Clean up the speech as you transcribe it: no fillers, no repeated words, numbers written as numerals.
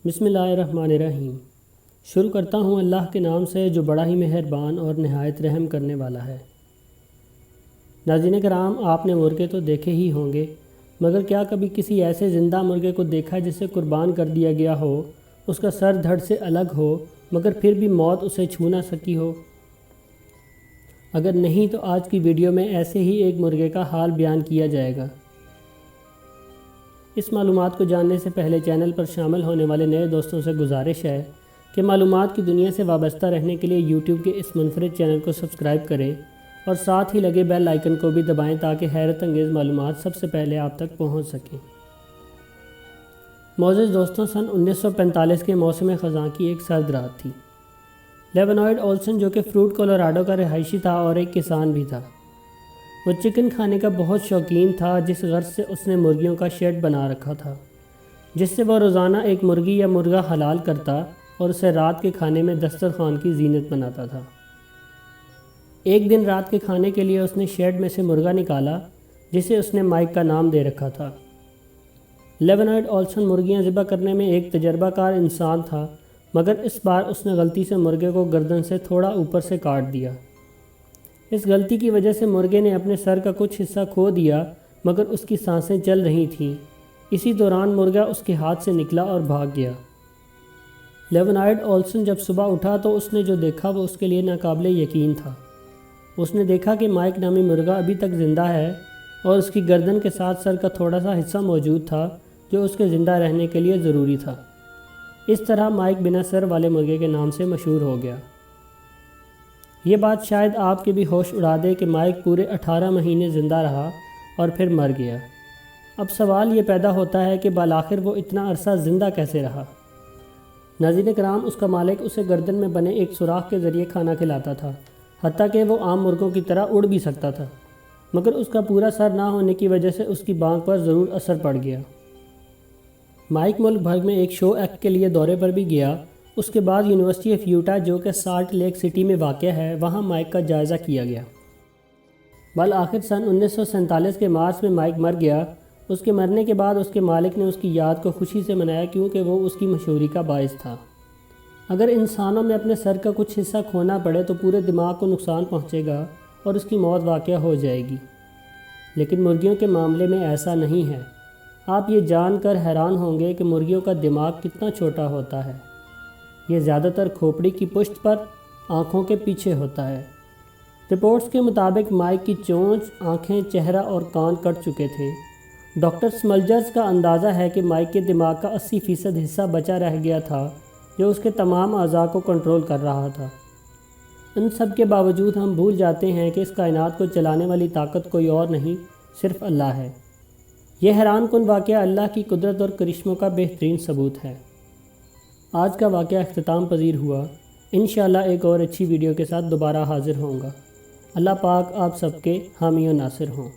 بسم اللہ الرحمن الرحیم۔ شروع کرتا ہوں اللہ کے نام سے جو بڑا ہی مہربان اور نہایت رحم کرنے والا ہے۔ ناظرین کرام، آپ نے مرغے تو دیکھے ہی ہوں گے، مگر کیا کبھی کسی ایسے زندہ مرغے کو دیکھا جسے قربان کر دیا گیا ہو، اس کا سر دھڑ سے الگ ہو مگر پھر بھی موت اسے چھو نہ سکی ہو؟ اگر نہیں تو آج کی ویڈیو میں ایسے ہی ایک مرغے کا حال بیان کیا جائے گا۔ اس معلومات کو جاننے سے پہلے چینل پر شامل ہونے والے نئے دوستوں سے گزارش ہے کہ معلومات کی دنیا سے وابستہ رہنے کے لیے یوٹیوب کے اس منفرد چینل کو سبسکرائب کریں اور ساتھ ہی لگے بیل آئیکن کو بھی دبائیں تاکہ حیرت انگیز معلومات سب سے پہلے آپ تک پہنچ سکیں۔ معزز دوستوں، سن 1945 کے موسم خزاں کی ایک سرد رات تھی۔ لیونائڈ اولسن، جو کہ فروٹ کولوراڈو کا رہائشی تھا اور ایک کسان بھی تھا، وہ چکن کھانے کا بہت شوقین تھا، جس غرض سے اس نے مرغیوں کا شیڈ بنا رکھا تھا، جس سے وہ روزانہ ایک مرغی یا مرغا حلال کرتا اور اسے رات کے کھانے میں دسترخوان کی زینت بناتا تھا۔ ایک دن رات کے کھانے کے لیے اس نے شیڈ میں سے مرغا نکالا، جسے اس نے مائک کا نام دے رکھا تھا۔ لیونائڈ اولسن مرغیاں ذبح کرنے میں ایک تجربہ کار انسان تھا، مگر اس بار اس نے غلطی سے مرغے کو گردن سے تھوڑا اوپر سے کاٹ دیا۔ اس غلطی کی وجہ سے مرغے نے اپنے سر کا کچھ حصہ کھو دیا، مگر اس کی سانسیں چل رہی تھیں۔ اسی دوران مرغا اس کے ہاتھ سے نکلا اور بھاگ گیا۔ لیونائڈ اولسن جب صبح اٹھا تو اس نے جو دیکھا وہ اس کے لیے ناقابل یقین تھا۔ اس نے دیکھا کہ مائک نامی مرغا ابھی تک زندہ ہے اور اس کی گردن کے ساتھ سر کا تھوڑا سا حصہ موجود تھا جو اس کے زندہ رہنے کے لیے ضروری تھا۔ اس طرح مائک بنا سر والے مرغے کے نام سے مشہور ہو گیا۔ یہ بات شاید آپ کے بھی ہوش اڑا دے کہ مائک پورے 18 مہینے زندہ رہا اور پھر مر گیا۔ اب سوال یہ پیدا ہوتا ہے کہ بالآخر وہ اتنا عرصہ زندہ کیسے رہا؟ ناظرین کرام، اس کا مالک اسے گردن میں بنے ایک سوراخ کے ذریعے کھانا کھلاتا تھا، حتیٰ کہ وہ عام مرغوں کی طرح اڑ بھی سکتا تھا، مگر اس کا پورا سر نہ ہونے کی وجہ سے اس کی بانگ پر ضرور اثر پڑ گیا۔ مائک ملک بھر میں ایک شو ایکٹ کے لیے دورے پر بھی گیا۔ اس کے بعد یونیورسٹی آف یوٹا، جو کہ سالٹ لیک سٹی میں واقع ہے، وہاں مائک کا جائزہ کیا گیا۔ بالآخر سن 1947 کے مارچ میں مائک مر گیا۔ اس کے مرنے کے بعد اس کے مالک نے اس کی یاد کو خوشی سے منایا، کیونکہ وہ اس کی مشہوری کا باعث تھا۔ اگر انسانوں میں اپنے سر کا کچھ حصہ کھونا پڑے تو پورے دماغ کو نقصان پہنچے گا اور اس کی موت واقع ہو جائے گی، لیکن مرغیوں کے معاملے میں ایسا نہیں ہے۔ آپ یہ جان کر حیران ہوں گے کہ مرغیوں کا دماغ کتنا چھوٹا ہوتا ہے۔ یہ زیادہ تر کھوپڑی کی پشت پر آنکھوں کے پیچھے ہوتا ہے۔ رپورٹس کے مطابق مائک کی چونچ، آنکھیں، چہرہ اور کان کٹ چکے تھے۔ ڈاکٹر سملجرز کا اندازہ ہے کہ مائک کے دماغ کا 80% حصہ بچا رہ گیا تھا، جو اس کے تمام اعضاء کو کنٹرول کر رہا تھا۔ ان سب کے باوجود ہم بھول جاتے ہیں کہ اس کائنات کو چلانے والی طاقت کوئی اور نہیں، صرف اللہ ہے۔ یہ حیران کن واقعہ اللہ کی قدرت اور کرشموں کا بہترین ثبوت ہے۔ آج کا واقعہ اختتام پذیر ہوا۔ انشاءاللہ ایک اور اچھی ویڈیو کے ساتھ دوبارہ حاضر ہوں گا۔ اللہ پاک آپ سب کے حامی و ناصر ہوں۔